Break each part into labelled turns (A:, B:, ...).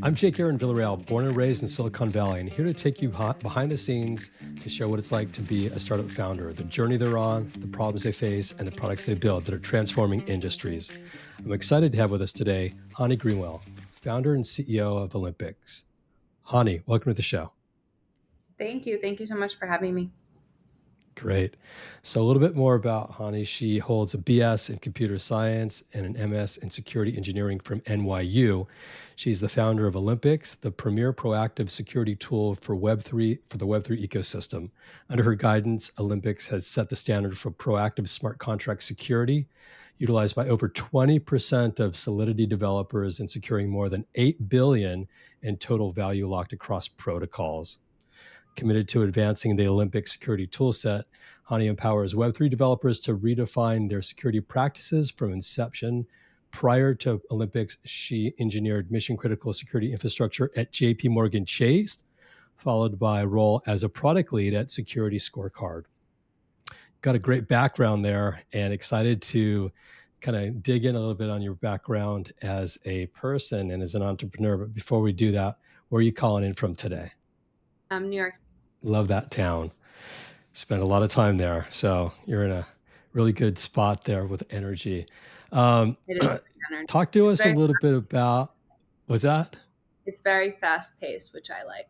A: I'm Jake Aaron Villarreal, born and raised in Silicon Valley, and here to take you behind the scenes to share what it's like to be a startup founder, the journey they're on, the problems they face, and the products they build that are transforming industries. I'm excited to have with us today Channi Greenwall, founder and CEO of Olympix. Channi, welcome to the show.
B: Thank you. Thank you so much for having me.
A: Great. So, a little bit more about Hani. She holds a BS in computer science and an MS in security engineering from NYU. She's the founder of Olympix, the premier proactive security tool for Web3 for the Web3 ecosystem. Under her guidance, Olympix has set the standard for proactive smart contract security, utilized by over 20% of Solidity developers and securing more than 8 billion in total value locked across protocols. Committed to advancing the Olympix security toolset, Hani empowers Web3 developers to redefine their security practices from inception. Prior to Olympix, she engineered mission critical security infrastructure at JPMorgan Chase, followed by a role as a product lead at Security Scorecard. Got a great background there and excited to kind of dig in a little bit on your background as a person and as an entrepreneur. But before we do that, where are you calling in from today?
B: New York.
A: Love that town. Spent a lot of time there. So you're in a really good spot there with energy. Um,
B: It is energy.
A: talk to
B: It's
A: us a
B: very
A: little bit about, what's that?
B: it's very fast paced, which I like.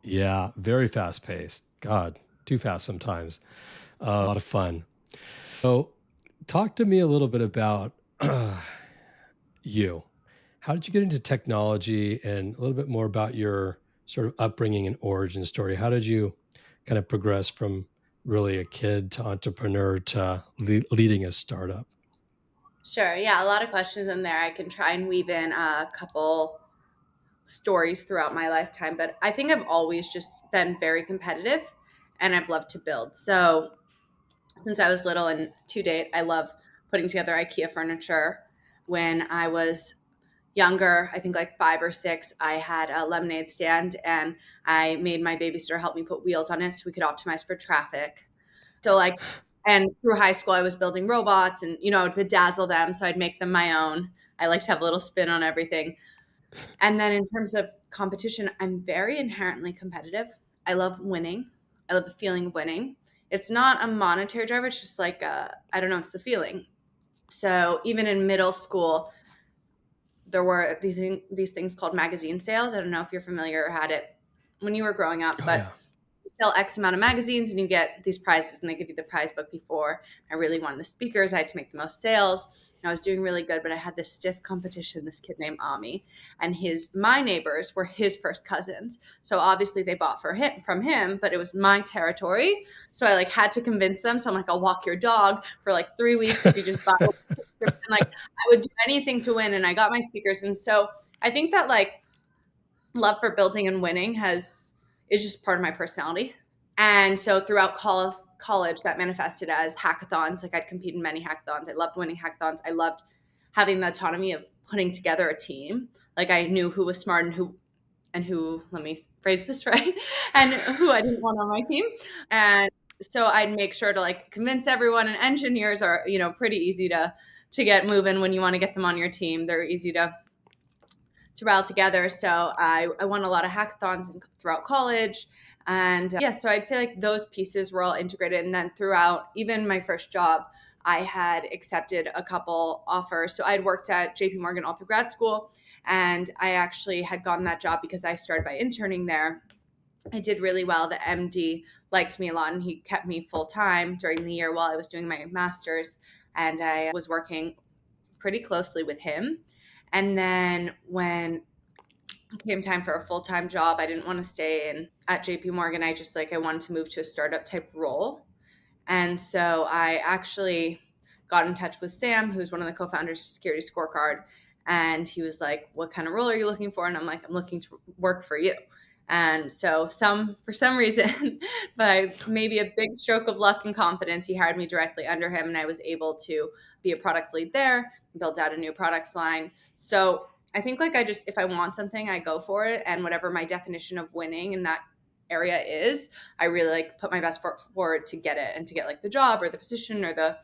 A: Yeah, very fast paced. God, too fast sometimes. A lot of fun. So talk to me a little bit about you. How did you get into technology and a little bit more about your sort of upbringing and origin story? How did you kind of progress from really a kid to entrepreneur to leading a startup?
B: Sure. Yeah, a lot of questions in there. I can try and weave in a couple stories throughout my lifetime, but I think I've always just been very competitive and I've loved to build. So since I was little and to date, I love putting together IKEA furniture. When I was younger, I think like 5 or 6, I had a lemonade stand and I made my babysitter help me put wheels on it so we could optimize for traffic. So like, and through high school, I was building robots and, I would bedazzle them. So I'd make them my own. I like to have a little spin on everything. And then in terms of competition, I'm very inherently competitive. I love winning. I love the feeling of winning. It's not a monetary driver. It's just like, I don't know, it's the feeling. So even in middle school, there were these things called magazine sales. I don't know if you're familiar or had it when you were growing up,
A: Oh,
B: but
A: yeah.
B: you sell X amount of magazines and you get these prizes and they give you the prize book before. I really wanted the speakers. I had to make the most sales. I was doing really good, but I had this stiff competition, this kid named Ami, and my neighbors were his first cousins. So obviously they bought from him, but it was my territory. So I like had to convince them. So I'm like, I'll walk your dog for like 3 weeks if you just buy and like I would do anything to win and I got my speakers. And so I think that like love for building and winning is just part of my personality. And so throughout college, that manifested as hackathons. Like I'd compete in many hackathons. I loved winning hackathons. I loved having the autonomy of putting together a team. Like I knew who was smart and who, let me phrase this right, and who I didn't want on my team. And so I'd make sure to like convince everyone, and engineers are, pretty easy to get moving when you want to get them on your team. They're easy to rally together. So I won a lot of hackathons throughout college. And yeah, so I'd say like those pieces were all integrated. And then throughout even my first job, I had accepted a couple offers. So I'd worked at JPMorgan all through grad school. And I actually had gotten that job because I started by interning there. I did really well. The MD liked me a lot and he kept me full time during the year while I was doing my master's. And I was working pretty closely with him. And then when it came time for a full-time job, I didn't want to stay at JP Morgan. I wanted to move to a startup type role. And so I actually got in touch with Sam, who's one of the co-founders of Security Scorecard. And he was like, what kind of role are you looking for? And I'm like, I'm looking to work for you. And so for some reason, by maybe a big stroke of luck and confidence, he hired me directly under him and I was able to be a product lead there, build out a new products line. So I think like if I want something, I go for it. And whatever my definition of winning in that area is, I really like put my best foot forward to get it and to get like the job or the position or the,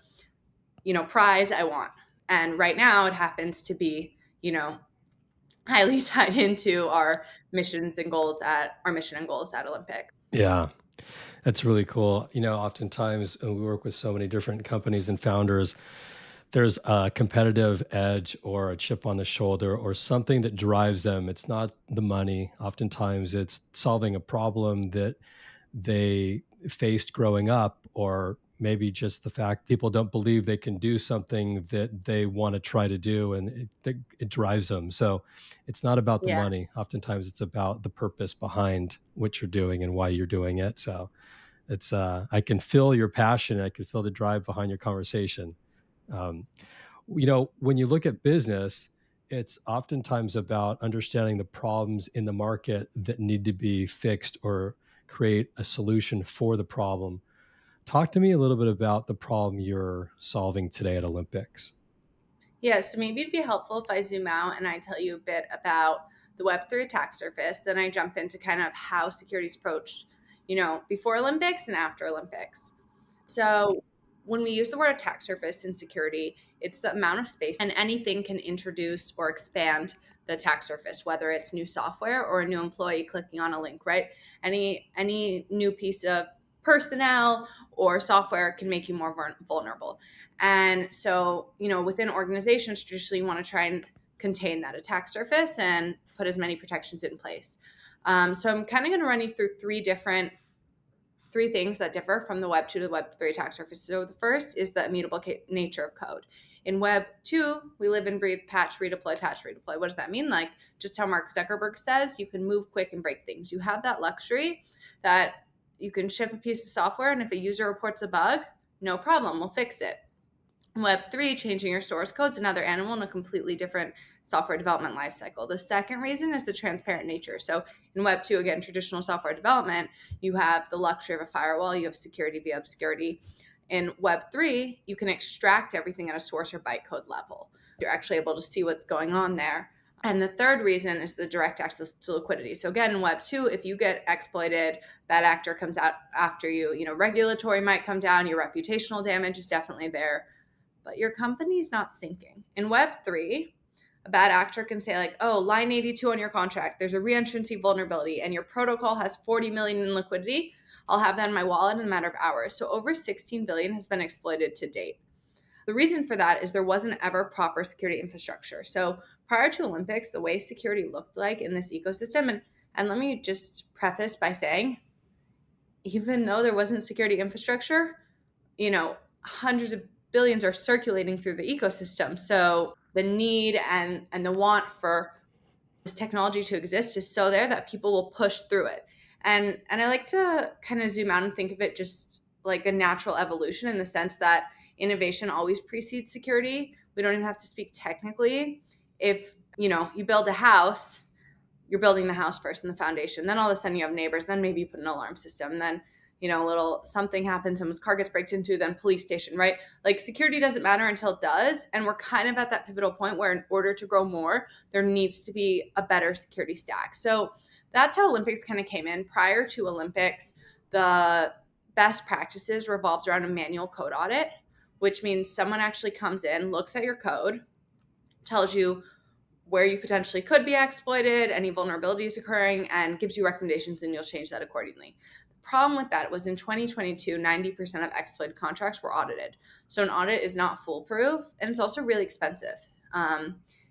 B: prize I want. And right now it happens to be, you know, highly tied into our mission and goals at Olympic.
A: Yeah. That's really cool. Oftentimes when we work with so many different companies and founders, there's a competitive edge or a chip on the shoulder or something that drives them. It's not the money. Oftentimes it's solving a problem that they faced growing up, or maybe just the fact people don't believe they can do something that they want to try to do, and it drives them. So it's not about the
B: Yeah.
A: money. Oftentimes it's about the purpose behind what you're doing and why you're doing it. So I can feel your passion. I can feel the drive behind your conversation. Um, when you look at business, it's oftentimes about understanding the problems in the market that need to be fixed or create a solution for the problem. Talk to me a little bit about the problem you're solving today at Olympics.
B: Yeah, so maybe it'd be helpful if I zoom out and I tell you a bit about the Web3 attack surface. Then I jump into kind of how security is approached, before Olympics and after Olympics. So when we use the word attack surface in security, it's the amount of space and anything can introduce or expand the attack surface, whether it's new software or a new employee clicking on a link, right? Any new piece of personnel or software can make you more vulnerable. And so, within organizations, traditionally you want to try and contain that attack surface and put as many protections in place. So I'm kind of going to run you through three things that differ from the Web 2 to the Web 3 attack surface. So the first is the immutable nature of code. In Web 2, we live and breathe patch, redeploy, patch, redeploy. What does that mean? Like just how Mark Zuckerberg says, you can move quick and break things. You have that luxury that you can ship a piece of software, and if a user reports a bug, no problem, we'll fix it. Web3, changing your source code, is another animal in a completely different software development lifecycle. The second reason is the transparent nature. So in Web2, again, traditional software development, you have the luxury of a firewall, you have security via obscurity. In Web3, you can extract everything at a source or bytecode level. You're actually able to see what's going on there. And the third reason is the direct access to liquidity. So again, in Web 2, if you get exploited, bad actor comes out after you, regulatory might come down, your reputational damage is definitely there, but your company's not sinking. In Web3, a bad actor can say like, oh, line 82 on your contract, there's a reentrancy vulnerability and your protocol has 40 million in liquidity. I'll have that in my wallet in a matter of hours. So over 16 billion has been exploited to date. The reason for that is there wasn't ever proper security infrastructure. So prior to Olympics, the way security looked like in this ecosystem, and let me just preface by saying, even though there wasn't security infrastructure, hundreds of billions are circulating through the ecosystem. So the need and the want for this technology to exist is so there that people will push through it. And I like to kind of zoom out and think of it just like a natural evolution, in the sense that innovation always precedes security. We don't even have to speak technically. If, you build a house, you're building the house first and the foundation. Then all of a sudden you have neighbors. Then maybe you put an alarm system. Then, a little something happens, someone's car gets breaked into, then police station, right? Like security doesn't matter until it does. And we're kind of at that pivotal point where in order to grow more, there needs to be a better security stack. So that's how Olympics kind of came in. Prior to Olympics, the best practices revolved around a manual code audit, which means someone actually comes in, looks at your code, tells you where you potentially could be exploited, any vulnerabilities occurring, and gives you recommendations, and you'll change that accordingly. The problem with that was in 2022, 90% of exploited contracts were audited. So an audit is not foolproof, and it's also really expensive.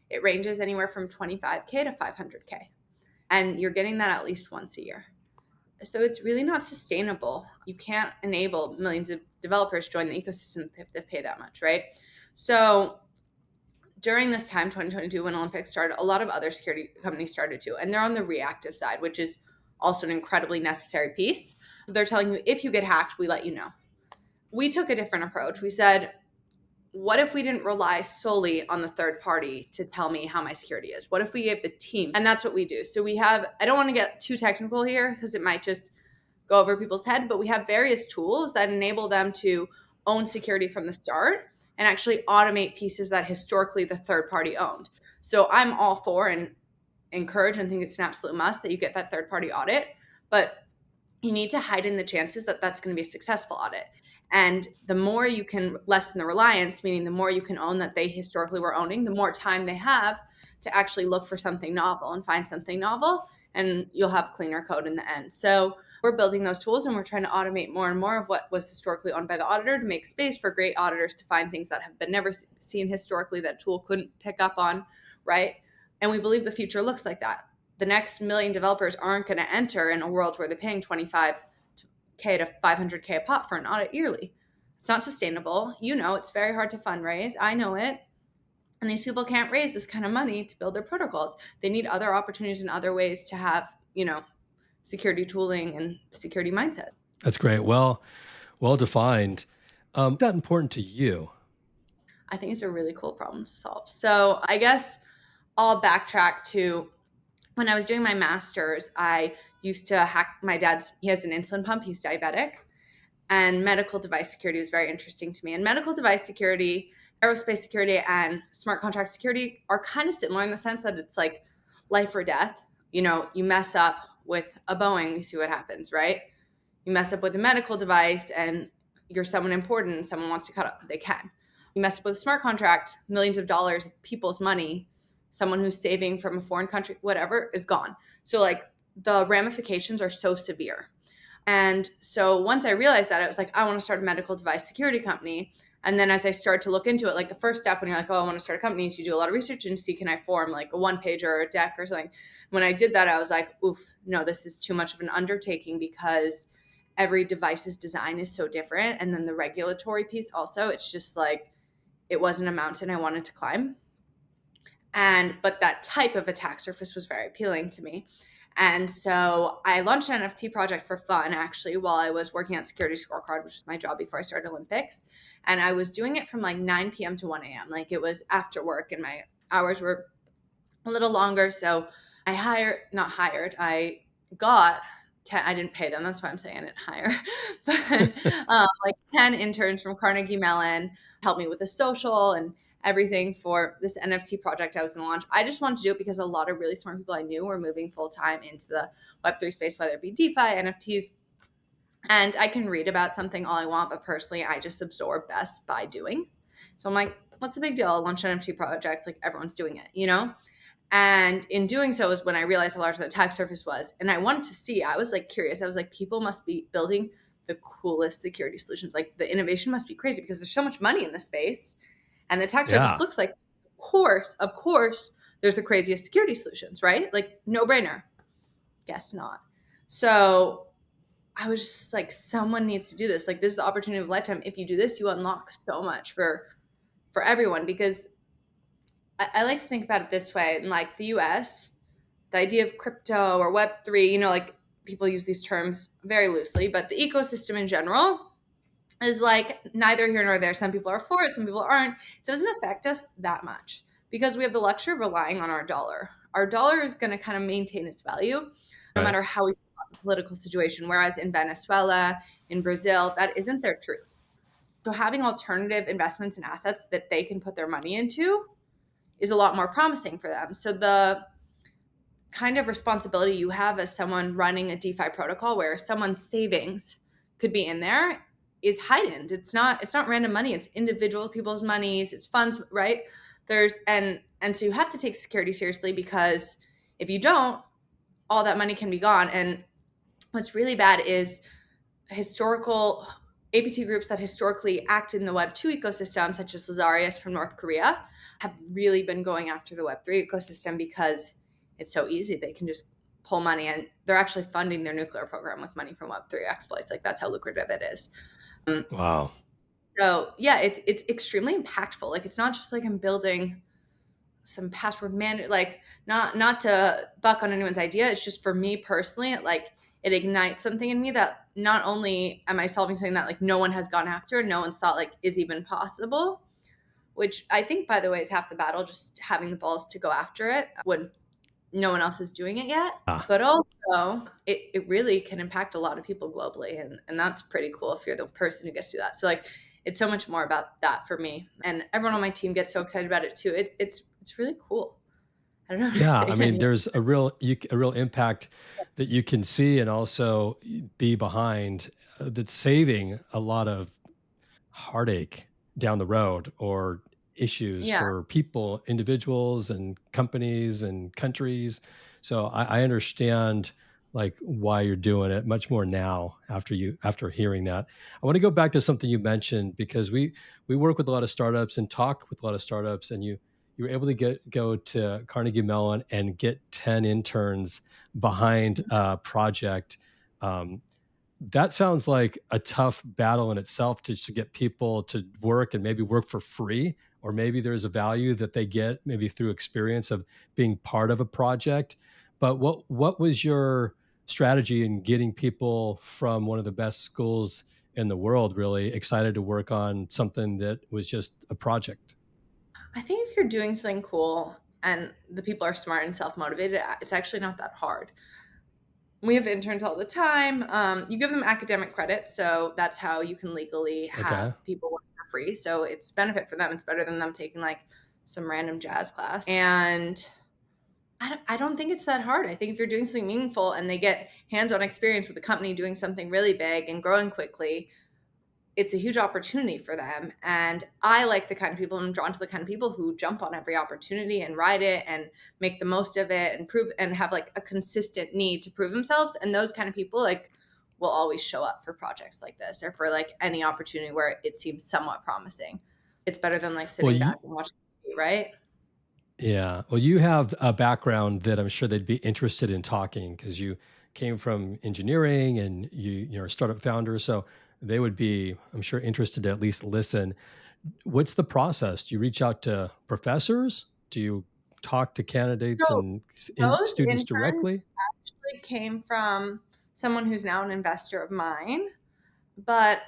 B: It ranges anywhere from 25K to 500K, and you're getting that at least once a year. So it's really not sustainable. You can't enable millions of developers to join the ecosystem if they pay that much, right? So during this time, 2022, when Olympics started, a lot of other security companies started too. And they're on the reactive side, which is also an incredibly necessary piece. So they're telling you, if you get hacked, we let you know. We took a different approach. We said, what if we didn't rely solely on the third party to tell me how my security is? What if we gave the team? And that's what we do. So we have, I don't want to get too technical here because it might just go over people's head, but we have various tools that enable them to own security from the start and actually automate pieces that historically the third party owned. So I'm all for and encourage and think it's an absolute must that you get that third party audit, but you need to hide in the chances that that's going to be a successful audit. And the more you can lessen the reliance, meaning the more you can own that they historically were owning, the more time they have to actually look for something novel and find something novel, and you'll have cleaner code in the end. So we're building those tools, and we're trying to automate more and more of what was historically owned by the auditor to make space for great auditors to find things that have been never seen historically that tool couldn't pick up on, right? And we believe the future looks like that. The next million developers aren't going to enter in a world where they're paying 25K to 500K a pop for an audit yearly. It's not sustainable. You know, it's very hard to fundraise. I know it. And these people can't raise this kind of money to build their protocols. They need other opportunities and other ways to have, security tooling and security mindset.
A: That's great. Well defined. Is that important to you?
B: I think it's a really cool problem to solve. So I guess I'll backtrack to when I was doing my master's. I used to hack my dad's, he has an insulin pump, he's diabetic. And medical device security was very interesting to me. And medical device security, aerospace security, and smart contract security are kind of similar in the sense that it's like life or death. You mess up with a Boeing, you see what happens, right? You mess up with a medical device and you're someone important and someone wants to cut up, they can. You mess up with a smart contract, millions of dollars of people's money, someone who's saving from a foreign country, whatever, is gone. So, like, the ramifications are so severe. And so once I realized that, I was like, I want to start a medical device security company. And then as I started to look into it, like the first step when you're like, oh, I want to start a company, is you do a lot of research and see, can I form like a one page or a deck or something? When I did that, I was like, oof, no, this is too much of an undertaking because every device's design is so different. And then the regulatory piece also, it's just like, it wasn't a mountain I wanted to climb. But that type of attack surface was very appealing to me. And so I launched an NFT project for fun, actually, while I was working on Security Scorecard, which was my job before I started Olympix. And I was doing it from like 9 p.m. to 1 a.m. Like, it was after work and my hours were a little longer. So I got 10, I didn't pay them. That's why I'm saying I didn't hire. But like 10 interns from Carnegie Mellon helped me with the social and everything for this NFT project I was going to launch. I just wanted to do it because a lot of really smart people I knew were moving full time into the Web3 space, whether it be DeFi, NFTs. And I can read about something all I want, but personally, I just absorb best by doing. So I'm like, what's the big deal? I'll launch an NFT project. Like, everyone's doing it, you know? And in doing so is when I realized how large the attack surface was. And I wanted to see, I was like curious. I was like, people must be building the coolest security solutions. Like, the innovation must be crazy because there's so much money in the space. And the attack surface
A: Yeah.
B: looks like, of course, there's the craziest security solutions, right? Like, no brainer. Guess not. So I was just like, someone needs to do this. Like, this is the opportunity of a lifetime. If you do this, you unlock so much for everyone. Because I like to think about it this way. In like the US, the idea of crypto or Web3, like, people use these terms very loosely, but the ecosystem in general is like neither here nor there. Some people are for it, some people aren't. It doesn't affect us that much because we have the luxury of relying on our dollar. Our dollar is going to kind of maintain its value no
A: Right.
B: matter how we feel about the political situation. Whereas in Venezuela, in Brazil, that isn't their truth. So having alternative investments and assets that they can put their money into is a lot more promising for them. So the kind of responsibility you have as someone running a DeFi protocol where someone's savings could be in there is heightened. It's not random money, it's individual people's monies, it's funds, right? And so you have to take security seriously because if you don't, all that money can be gone. And what's really bad is historical APT groups that historically act in the Web2 ecosystem, such as Lazarus from North Korea, have really been going after the Web3 ecosystem because it's so easy. They can just pull money, and they're actually funding their nuclear program with money from Web3 exploits. Like, that's how lucrative it is. Um,
A: Wow.
B: so yeah, it's extremely impactful. Like, it's not just like I'm building some password man, like, not to buck on anyone's idea. It's just for me personally, it ignites something in me that not only am I solving something that like no one has gone after and no one's thought like is even possible, which I think, by the way, is half the battle, just having the balls to go after it when no one else is doing it yet.
A: Ah,
B: But also it really can impact a lot of people globally. And that's pretty cool if you're the person who gets to do that. So like, it's so much more about that for me. And everyone on my team gets so excited about it too. It's really cool. I don't know how to
A: yeah.
B: say
A: I
B: it
A: mean,
B: anymore.
A: there's a real impact that you can see and also be behind, that's saving a lot of heartache down the road or issues
B: Yeah.
A: for people, individuals and companies and countries. So I understand like why you're doing it much more now after hearing that. I want to go back to something you mentioned because we work with a lot of startups and talk with a lot of startups, and you were able to go to Carnegie Mellon and get 10 interns behind a project. Um, that sounds like a tough battle in itself to get people to work and maybe work for free, or maybe there's a value that they get maybe through experience of being part of a project. But what was your strategy in getting people from one of the best schools in the world really excited to work on something that was just a project?
B: I think if you're doing something cool and the people are smart and self motivated, it's actually not that hard. We have interns all the time. You give them academic credit, so that's how you can legally
A: Okay.
B: have people work for free. So it's benefit for them. It's better than them taking like some random jazz class. And I don't think it's that hard. I think if you're doing something meaningful and they get hands-on experience with the company doing something really big and growing quickly, it's a huge opportunity for them. And I like the kind of people, I'm drawn to the kind of people who jump on every opportunity and ride it and make the most of it and prove and have like a consistent need to prove themselves. And those kind of people like will always show up for projects like this or for like any opportunity where it seems somewhat promising. It's better than like
A: Well,
B: sitting back and watching TV, right?
A: yeah. Well, you have a background that I'm sure they'd be interested in talking because you came from engineering and you're a startup founder. So they would be, I'm sure, interested to at least listen. What's the process? Do you reach out to professors? Do you talk to candidates
B: So
A: and
B: those
A: students
B: interns
A: directly?
B: actually came from someone who's now an investor of mine, but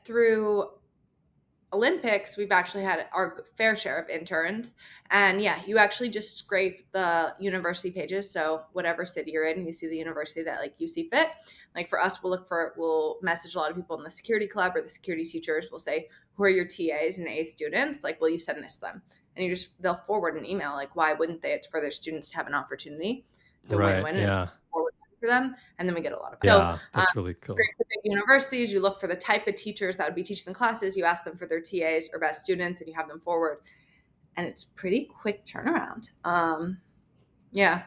B: through Olympix, we've actually had our fair share of interns. And yeah, you actually just scrape the university pages. So whatever city you're in, you see the university that like you see fit. Like for us, we'll message a lot of people in the security club or the security teachers. We'll say, who are your TAs and A students? Like, will you send this to them? And they'll forward an email. Like, why wouldn't they? It's for their students to have an opportunity. It's a
A: Right.
B: win-win and it's
A: Yeah.
B: forward for them. And then we get a lot of, so
A: Yeah. That's really cool.
B: scrape the big universities, you look for the type of teachers that would be teaching the classes, you ask them for their TAs or best students, and you have them forward. And it's pretty quick turnaround. Yeah.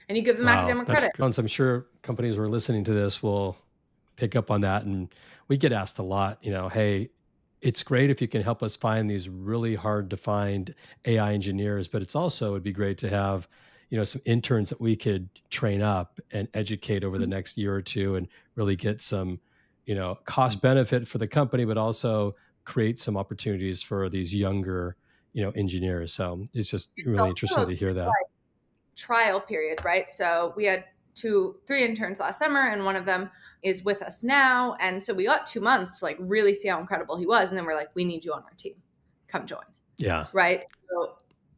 B: And you give them
A: Wow,
B: academic
A: that's
B: credit.
A: great. I'm sure companies who are listening to this will pick up on that. And we get asked a lot, hey, it's great if you can help us find these really hard to find AI engineers, but it's also, it'd be great to have, some interns that we could train up and educate over the next year or two and really get some, cost benefit for the company, but also create some opportunities for these younger, engineers. So it's just
B: It's
A: really
B: also
A: interesting
B: a
A: to hear
B: good
A: that.
B: like trial period, right? So we had three interns last summer, and one of them is with us now. And so we got 2 months to like really see how incredible he was. And then we're like, we need you on our team. Come join.
A: Yeah.
B: Right.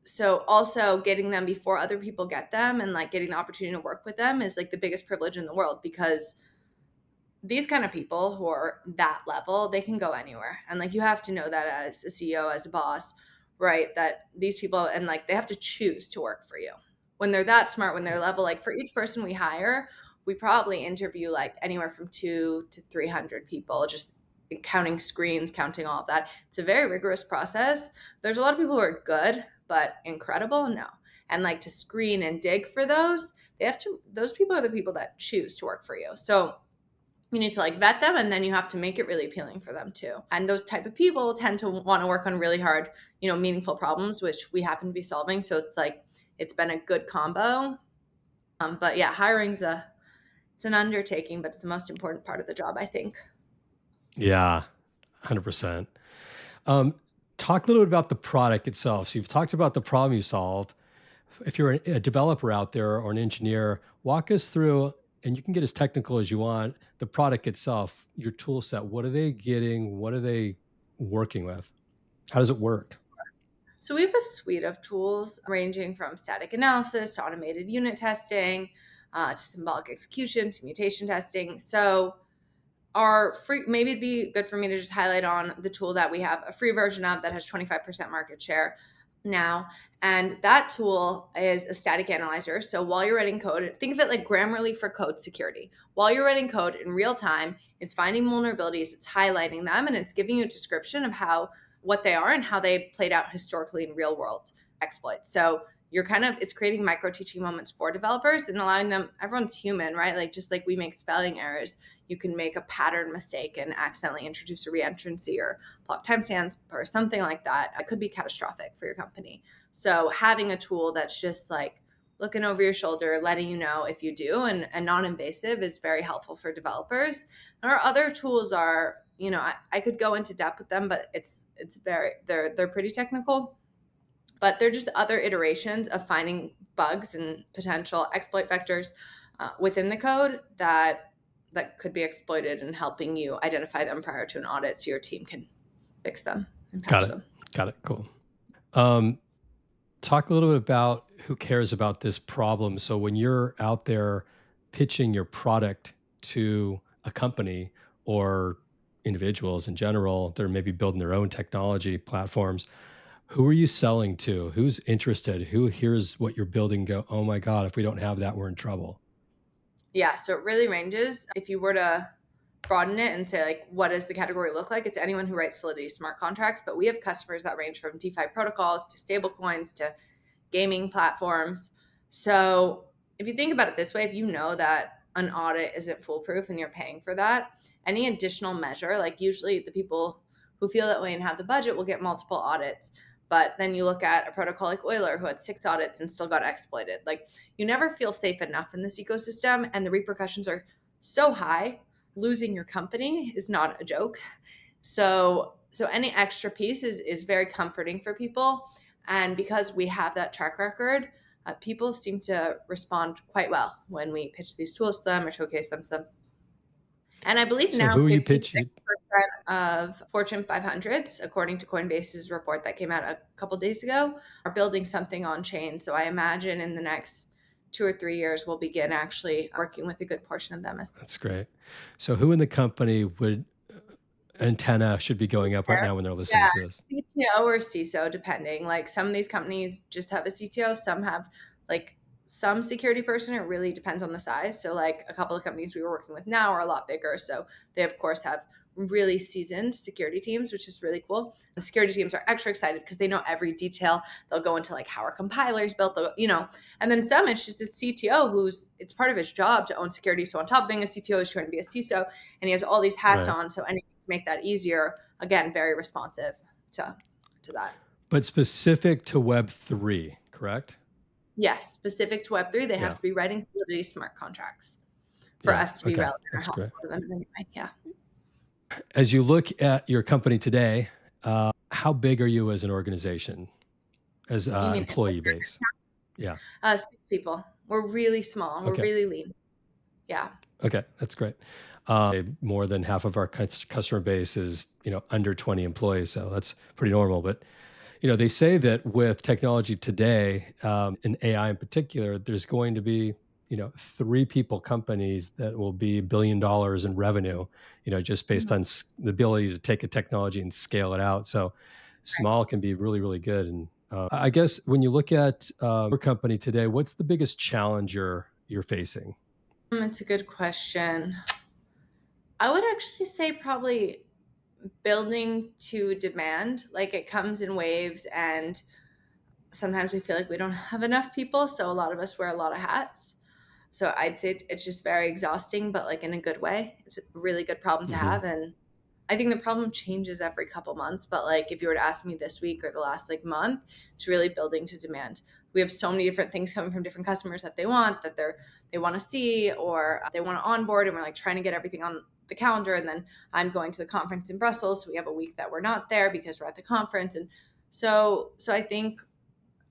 B: So also getting them before other people get them and like getting the opportunity to work with them is like the biggest privilege in the world because these kind of people who are that level, they can go anywhere. And like you have to know that as a CEO, as a boss, right? That these people and like they have to choose to work for you. When they're that smart, when they're level, like for each person we hire, we probably interview like anywhere from 200 to 300 people, just counting screens, counting all of that. It's a very rigorous process. There's a lot of people who are good, but incredible, no. And like to screen and dig for those, those people are the people that choose to work for you. So you need to like vet them and then you have to make it really appealing for them too. And those type of people tend to want to work on really hard, meaningful problems, which we happen to be solving. So it's like, it's been a good combo. But yeah, it's an undertaking, but it's the most important part of the job, I think.
A: Yeah. 100%. Um, Talk a little bit about the product itself. So you've talked about the problem you solve. If you're a developer out there or an engineer, walk us through, and you can get as technical as you want, the product itself, your tool set. What are they getting? What are they working with? How does it work?
B: So we have a suite of tools ranging from static analysis to automated unit testing, to symbolic execution to mutation testing. So our free, maybe it'd be good for me to just highlight on the tool that we have a free version of that has 25% market share. now. And that tool is a static analyzer. So while you're writing code, think of it like Grammarly for code security. While you're writing code in real time, it's finding vulnerabilities, it's highlighting them, and it's giving you a description of how what they are and how they played out historically in real world exploits. So you're kind of it's creating micro teaching moments for developers and allowing them everyone's human, right? Like just like we make spelling errors, you can make a pattern mistake and accidentally introduce a reentrancy or block timestamps or something like that. It could be catastrophic for your company. So having a tool that's just like looking over your shoulder, letting you know if you do, and non-invasive is very helpful for developers. And our other tools are, I could go into depth with them, but it's very they're pretty technical, but they're just other iterations of finding bugs and potential exploit vectors within the code that could be exploited, and helping you identify them prior to an audit so your team can fix them and
A: Got
B: patch
A: it.
B: them.
A: Got it. Cool. Um, Talk a little bit about who cares about this problem. So when you're out there pitching your product to a company or individuals in general, they're maybe building their own technology platforms. Who are you selling to? Who's interested? Who hears what you're building and go, oh my God, if we don't have that, we're in trouble?
B: Yeah, so it really ranges. If you were to broaden it and say, like, what does the category look like? It's anyone who writes Solidity smart contracts, but we have customers that range from DeFi protocols to stablecoins to gaming platforms. So if you think about it this way, if you know that an audit isn't foolproof and you're paying for that, any additional measure, like usually the people who feel that way and have the budget will get multiple audits. But then you look at a protocol like Euler, who had 6 audits and still got exploited. Like you never feel safe enough in this ecosystem, and the repercussions are so high. Losing your company is not a joke. So any extra piece is very comforting for people, and because we have that track record, people seem to respond quite well when we pitch these tools to them or showcase them to them. And I believe
A: So
B: now
A: who are you
B: 56%
A: pitching?
B: of Fortune 500s, according to Coinbase's report that came out a couple days ago, are building something on chain. So I imagine in the next 2 or 3 years, we'll begin actually working with a good portion of them as
A: That's great. So who in the company would antenna should be going up right
B: well.
A: now when they're listening
B: Yeah,
A: to this?
B: CTO or CISO, depending. Like some of these companies just have a CTO, some have like some security person. It really depends on the size. So, like a couple of companies we were working with now are a lot bigger. So, they of course have really seasoned security teams, which is really cool. The security teams are extra excited because they know every detail. They'll go into like how our compilers built, and then some it's just a CTO who's it's part of his job to own security. So, on top of being a CTO, he's trying to be a CISO and he has all these hats
A: Right.
B: on. So, anything to make that easier, again, very responsive to that.
A: But specific to Web3, correct?
B: Yes, specific to Web3, they have
A: Yeah.
B: to be writing Solidity smart contracts for
A: Yeah.
B: us to be
A: Okay.
B: relevant or
A: That's great.
B: helpful to them in any way. Yeah.
A: As you look at your company today, how big are you as an organization, as
B: You mean
A: employee base? Yeah.
B: 6 people. We're really small. We're
A: Okay.
B: really lean. Yeah.
A: Okay. That's great. More than half of our customer base is, under 20 employees. So that's pretty normal. But, they say that with technology today, and AI in particular, there's going to be, three people companies that will be $1 billion in revenue, just based
B: Mhm.
A: on the ability to take a technology and scale it out. So small can be really, really good. And I guess when you look at your company today, what's the biggest challenge you're facing?
B: It's a good question. I would actually say probably building to demand. Like it comes in waves, and sometimes we feel like we don't have enough people. So a lot of us wear a lot of hats. So I'd say it's just very exhausting, but like in a good way. It's a really good problem to
A: Hmm.
B: have. And I think the problem changes every couple months. But like if you were to ask me this week or the last like month, it's really building to demand. We have so many different things coming from different customers that they want, that they want to see, or they want to onboard, and we're like trying to get everything on the calendar. And then I'm going to the conference in Brussels. So we have a week that we're not there because we're at the conference. And so I think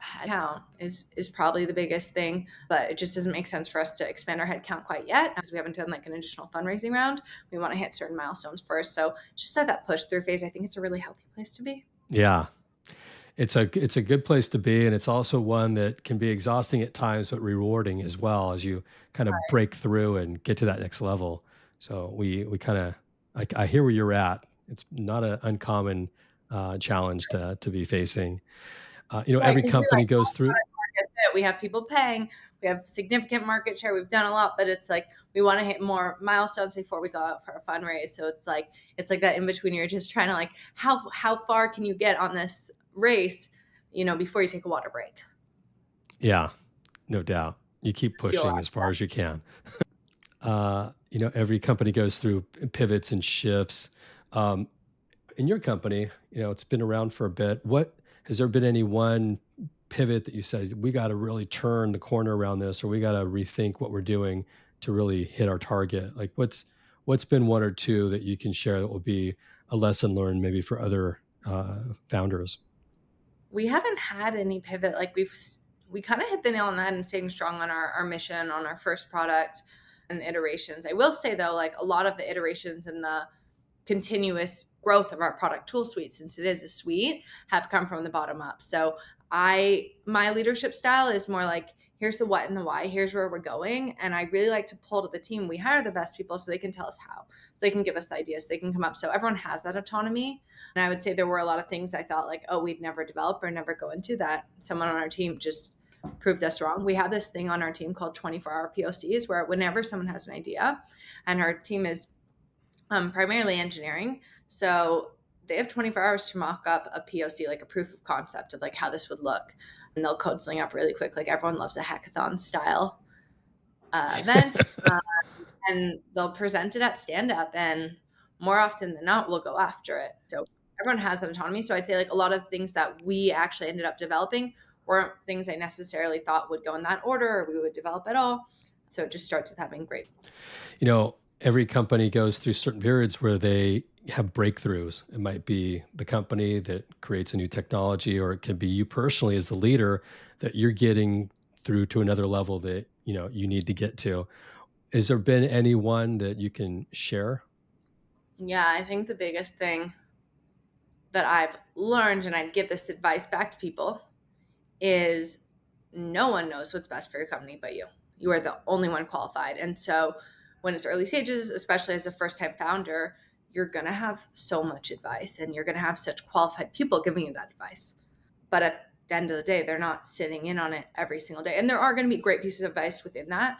B: headcount is probably the biggest thing, but it just doesn't make sense for us to expand our headcount quite yet because we haven't done like an additional fundraising round. We want to hit certain milestones first. So just at that push through phase, I think it's a really healthy place to be.
A: Yeah. It's a good place to be, and it's also one that can be exhausting at times, but rewarding as well as you kind of break through and get to that next level. So we kind of I hear where you're at. It's not an uncommon challenge to be facing.
B: Right,
A: Every
B: because we
A: company
B: like
A: goes through.
B: market fit. We have people paying. We have significant market share. We've done a lot, but it's like we want to hit more milestones before we go out for a fundraise. So it's like that in between. You're just trying to like how far can you get on this race, before you take a water break.
A: Yeah, no doubt. You keep
B: Fuel
A: pushing
B: up.
A: as far as you can. Every company goes through pivots and shifts. Um, in your company, it's been around for a bit. What has there been any one pivot that you said we got to really turn the corner around this, or we got to rethink what we're doing to really hit our target? Like what's been one or two that you can share that will be a lesson learned maybe for other founders?
B: We haven't had any pivot. Like we kind of hit the nail on the head and staying strong on our mission on our first product and the iterations. I will say though, like a lot of the iterations and the continuous growth of our product tool suite, since it is a suite, have come from the bottom up. So my leadership style is more like, here's the what and the why, here's where we're going. And I really like to pull to the team. We hire the best people so they can tell us how, so they can give us the ideas, they can come up. So everyone has that autonomy. And I would say there were a lot of things I thought like, oh, we'd never develop or never go into that. Someone on our team just proved us wrong. We have this thing on our team called 24-hour POCs, where whenever someone has an idea, and our team is primarily engineering. So they have 24 hours to mock up a POC, like a proof of concept of like how this would look. And they'll code sling up really quick. Like everyone loves a hackathon style event. And they'll present it at stand up. And more often than not, we'll go after it. So everyone has that autonomy. So I'd say like a lot of things that we actually ended up developing weren't things I necessarily thought would go in that order or we would develop at all. So it just starts with having great.
A: Every company goes through certain periods where they have breakthroughs. It might be the company that creates a new technology, or it could be you personally as the leader that you're getting through to another level that you need to get to. Has there been any one that you can share?
B: Yeah, I think the biggest thing that I've learned, and I'd give this advice back to people, is no one knows what's best for your company but you. You are the only one qualified. And so when it's early stages, especially as a first time founder, you're going to have so much advice and you're going to have such qualified people giving you that advice. But at the end of the day, they're not sitting in on it every single day. And there are going to be great pieces of advice within that.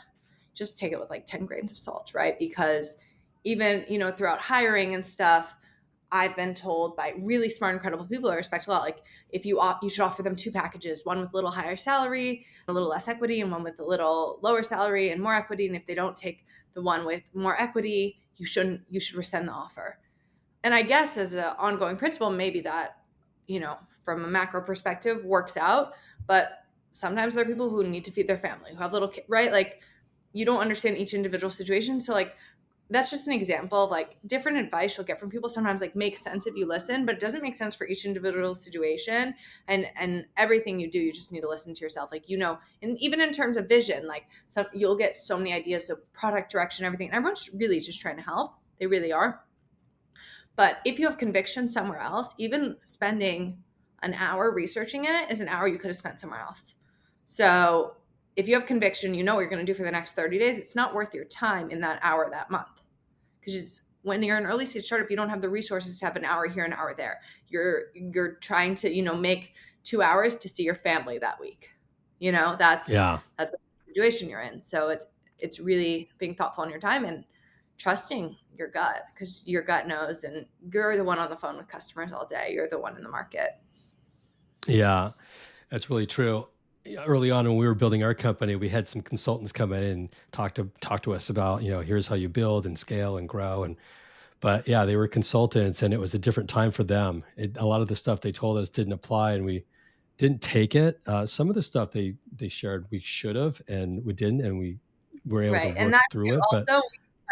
B: Just take it with like 10 grains of salt, right? Because even, throughout hiring and stuff, I've been told by really smart, incredible people I respect a lot, like if you should offer them two packages, one with a little higher salary, a little less equity, and one with a little lower salary and more equity. And if they don't take the one with more equity, you should rescind the offer. And I guess as an ongoing principle, maybe that, from a macro perspective works out. But sometimes there are people who need to feed their family, who have little kids, right? Like you don't understand each individual situation. So like that's just an example of like different advice you'll get from people sometimes like makes sense if you listen, but it doesn't make sense for each individual situation. And everything you do, you just need to listen to yourself, like, and even in terms of vision, like you'll get so many ideas of product direction, everything, and everyone's really just trying to help. They really are. But if you have conviction somewhere else, even spending an hour researching it is an hour you could have spent somewhere else. So if you have conviction, you know what you're going to do for the next 30 days, it's not worth your time in that hour that month. Because when you're an early stage startup, you don't have the resources to have an hour here, an hour there. You're trying to, make 2 hours to see your family that week.
A: Yeah.
B: That's the situation you're in. So it's really being thoughtful on your time and trusting your gut, because your gut knows, and you're the one on the phone with customers all day. You're the one in the market.
A: Yeah, that's really true. Early on when we were building our company, we had some consultants come in and talk to us about, here's how you build and scale and grow. But yeah, they were consultants and it was a different time for them. A lot of the stuff they told us didn't apply and we didn't take it. Some of the stuff they shared we should have and we didn't, and we were able to
B: Right. And
A: work
B: that
A: through
B: too,
A: it. But
B: also,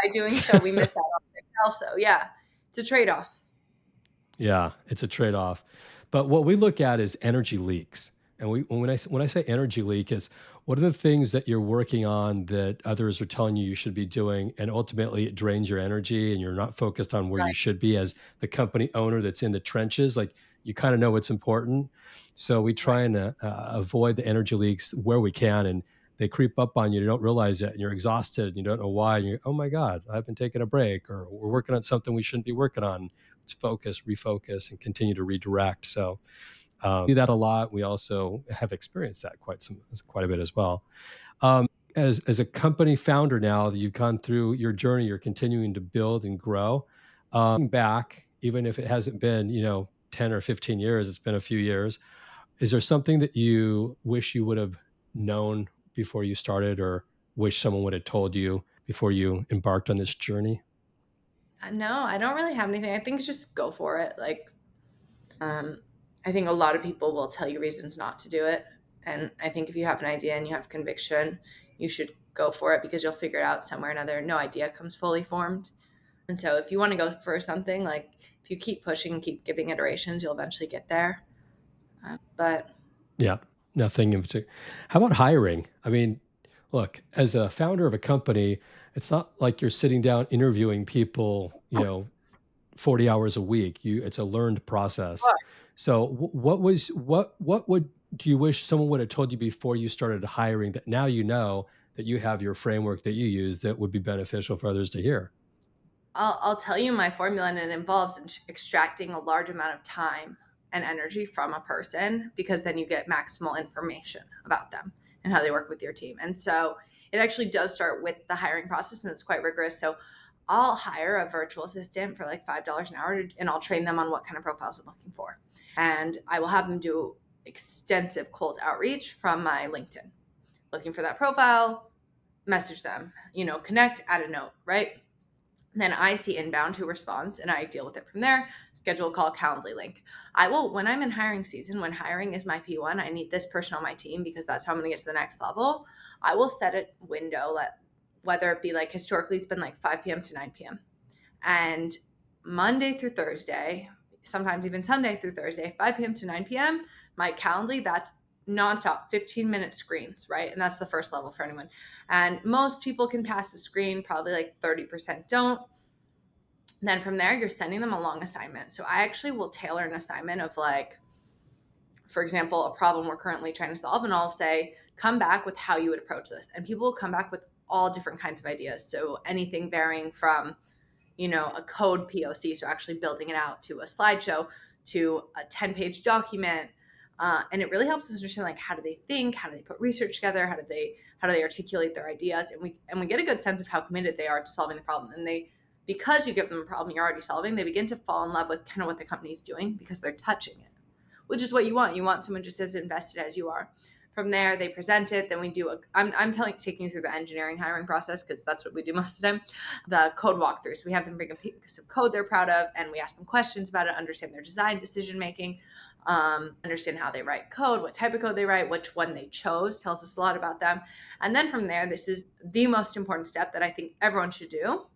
B: by doing so, we miss out on things also. Yeah. It's a trade off.
A: yeah, it's a trade-off. But what we look at is energy leaks. And when I say energy leak is what are the things that you're working on that others are telling you you should be doing, and ultimately it drains your energy and you're not focused on where you
B: Right.
A: should be as the company owner that's in the trenches. Like you kind of know what's important. So we try
B: Right.
A: and avoid the energy leaks where we can, and they creep up on you. You don't realize it, and you're exhausted, and you don't know why. And you're, oh my God, I've been taking a break, or we're working on something we shouldn't be working on. Let's focus, refocus, and continue to redirect. So Do that a lot. We also have experienced that quite a bit as well. As a company founder now that you've gone through your journey, you're continuing to build and grow. Looking back, even if it hasn't been 10 or 15 years, it's been a few years. Is there something that you wish you would have known before you started, or wish someone would have told you before you embarked on this journey?
B: No, I don't really have anything. I think just go for it. Like, I think a lot of people will tell you reasons not to do it. And I think if you have an idea and you have conviction, you should go for it because you'll figure it out somewhere or another. No idea comes fully formed. And so if you want to go for something, like if you keep pushing and keep giving iterations, you'll eventually get there. But
A: Yeah, nothing in particular. How about hiring? I mean, look, as a founder of a company, it's not like you're sitting down interviewing people, 40 hours a week. It's a learned process. So what would do you wish someone would have told you before you started hiring that now you know that you have your framework that you use that would be beneficial for others to hear?
B: I'll tell you my formula, and it involves extracting a large amount of time and energy from a person because then you get maximal information about them and how they work with your team. And so it actually does start with the hiring process, and it's quite rigorous. So I'll hire a virtual assistant for like $5 an hour, and I'll train them on what kind of profiles I'm looking for. And I will have them do extensive cold outreach from my LinkedIn, looking for that profile, message them, connect, add a note, right? Then I see inbound who responds and I deal with it from there. Schedule a call, Calendly link. I will, when I'm in hiring season, when hiring is my P1, I need this person on my team because that's how I'm going to get to the next level. I will set a window, whether it be like historically, it's been like 5 p.m. to 9 p.m. And Monday through Thursday, sometimes even Sunday through Thursday, 5 p.m. to 9 p.m., my Calendly, that's nonstop 15-minute screens, right? And that's the first level for anyone. And most people can pass the screen, probably like 30% don't. Then from there, you're sending them a long assignment. So I actually will tailor an assignment of like, for example, a problem we're currently trying to solve, and I'll say, come back with how you would approach this. And people will come back with all different kinds of ideas. So anything varying from, a code POC, so actually building it out, to a slideshow, to a 10-page document. And it really helps us understand, like, how do they think, how do they put research together, how do they articulate their ideas, and we get a good sense of how committed they are to solving the problem. And they, because you give them a problem you're already solving, they begin to fall in love with kind of what the company's doing because they're touching it, which is what you want. You want someone just as invested as you are. From there, they present it. Then we do taking you through the engineering hiring process because that's what we do most of the time. The code walkthrough. So we have them bring a piece of code they're proud of, and we ask them questions about it, understand their design decision making, understand how they write code, what type of code they write, which one they chose, tells us a lot about them. And then from there, this is the most important step that I think everyone should do,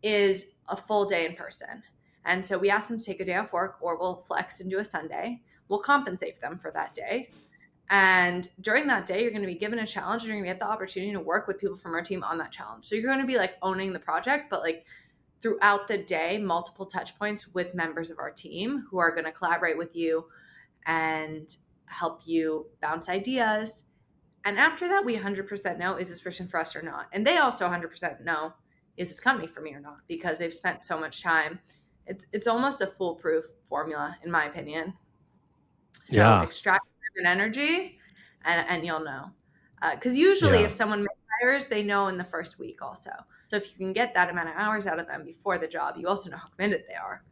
B: is a full day in person. And so we ask them to take a day off work, or we'll flex and do a Sunday. We'll compensate them for that day. And during that day, you're going to be given a challenge, and you're going to get the opportunity to work with people from our team on that challenge. So you're going to be like owning the project, but like throughout the day, multiple touch points with members of our team who are going to collaborate with you and help you bounce ideas. And after that, we 100% know, is this person for us or not? And they also 100% know, is this company for me or not? Because they've spent so much time. It's almost a foolproof formula, in my opinion. So
A: Yeah.
B: extract an energy, and you'll know. Because usually, if
A: Yeah.
B: someone hires, they know in the first week also. So if you can get that amount of hours out of them before the job, you also know how committed they are.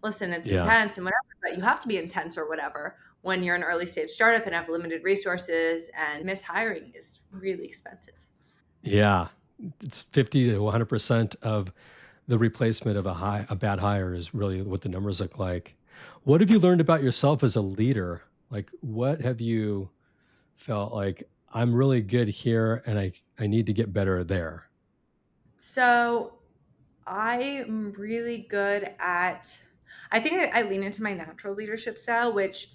B: Listen, it's
A: Yeah.
B: intense and whatever, but you have to be intense or whatever when you're an early stage startup and have limited resources, and mishiring is really expensive.
A: Yeah. It's 50 to 100% of the replacement of a bad hire is really what the numbers look like. What have you learned about yourself as a leader? Like, what have you felt like I'm really good here and I need to get better there?
B: So I'm really good at, I think I lean into my natural leadership style, which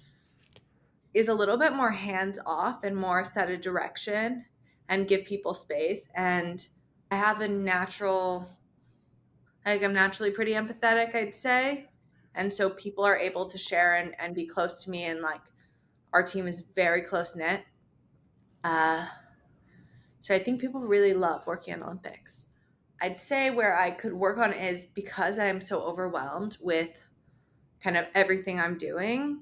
B: is a little bit more hands off and more set a direction and give people space. And I have a natural, like, I'm naturally pretty empathetic, I'd say. And so people are able to share and be close to me. And like, our team is very close knit. Uh, so I think people really love working on Olympics. I'd say where I could work on is because I'm so overwhelmed with kind of everything I'm doing.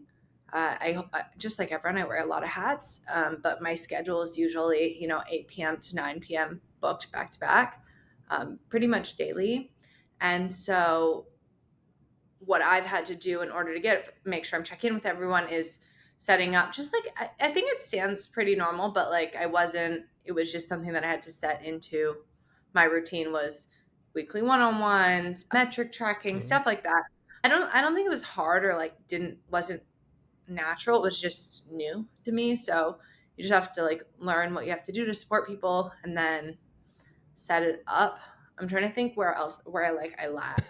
B: Just like everyone, I wear a lot of hats, but my schedule is usually, 8 p.m. to 9 p.m. booked back to back, pretty much daily. And so what I've had to do in order to make sure I'm checking in with everyone is setting up just like I think it stands pretty normal, but like it was just something that I had to set into my routine was weekly one-on-ones, metric tracking,
A: Mhm.
B: stuff like that. I don't think it was hard or like didn't wasn't natural. It was just new to me. So you just have to like learn what you have to do to support people and then set it up. I'm trying to think where I lack.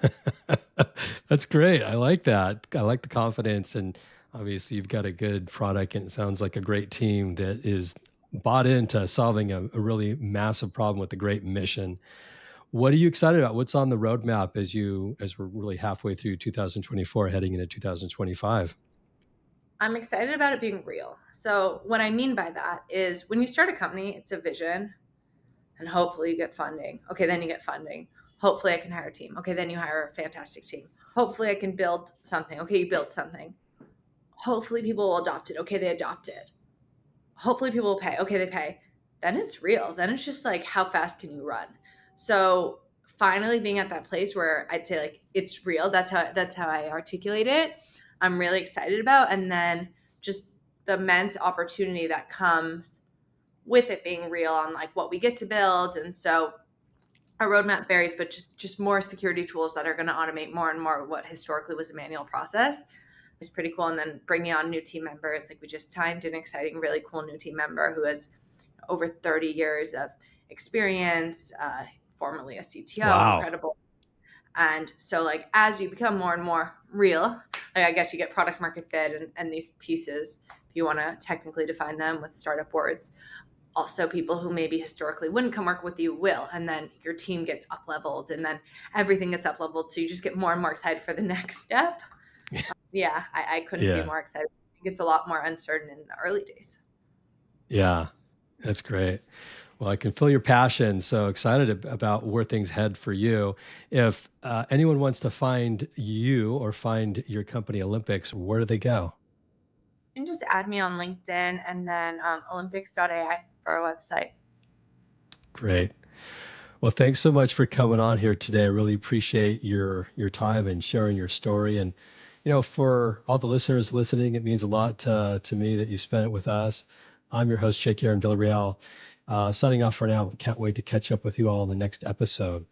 A: That's great. I like that. I like the confidence, and obviously you've got a good product, and it sounds like a great team that is bought into solving a really massive problem with a great mission. What are you excited about? What's on the roadmap as we're really halfway through 2024, heading into 2025?
B: I'm excited about it being real. So, what I mean by that is when you start a company, it's a vision, and hopefully you get funding. Okay, then you get funding. Hopefully, I can hire a team. Okay, then you hire a fantastic team. Hopefully, I can build something. Okay, you build something. Hopefully, people will adopt it. Okay, they adopt it. Hopefully, people will pay. Okay, they pay. Then it's real. Then it's just like, how fast can you run? So, finally being at that place where I'd say like it's real. That's how I articulate it. I'm really excited about, and then just the immense opportunity that comes with it being real on like what we get to build. And so our roadmap varies, but just more security tools that are going to automate more and more what historically was a manual process is pretty cool. And then bringing on new team members, like we just timed an exciting, really cool new team member who has over 30 years of experience, formerly a CTO,
A: Wow.
B: incredible. And so, like, as you become more and more real, like, I guess you get product market fit and these pieces, if you want to technically define them with startup words. Also, people who maybe historically wouldn't come work with you will. And then your team gets up leveled, and then everything gets up leveled. So you just get more and more excited for the next step. Yeah, I couldn't be
A: Yeah.
B: more excited. I think it's a lot more uncertain in the early days.
A: Yeah. That's great. Well, I can feel your passion. So excited about where things head for you. If anyone wants to find you or find your company Olympics, where do they go?
B: And just add me on LinkedIn and then Olympix.ai for our website.
A: Great. Well, thanks so much for coming on here today. I really appreciate your time and sharing your story. And for all the listeners listening, it means a lot to me that you spent it with us. I'm your host, Jake Aaron Villarreal. Signing off for now. Can't wait to catch up with you all in the next episode.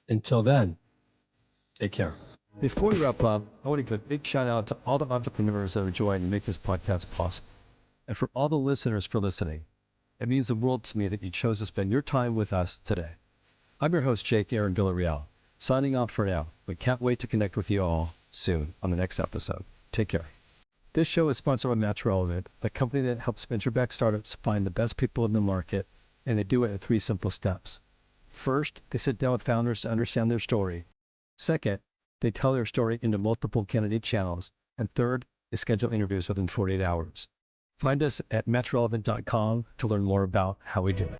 A: Until then, take care. Before we wrap up, I want to give a big shout out to all the entrepreneurs that are joining to make this podcast possible. And for all the listeners for listening. It means the world to me that you chose to spend your time with us today. I'm your host, Jake Aaron Villarreal, signing off for now, but can't wait to connect with you all soon on the next episode. Take care. This show is sponsored by Match Relevant, the company that helps venture-backed startups find the best people in the market, and they do it in 3 simple steps. First, they sit down with founders to understand their story. Second, they tell their story into multiple candidate channels. And third, they schedule interviews within 48 hours. Find us at matchrelevant.com to learn more about how we do it.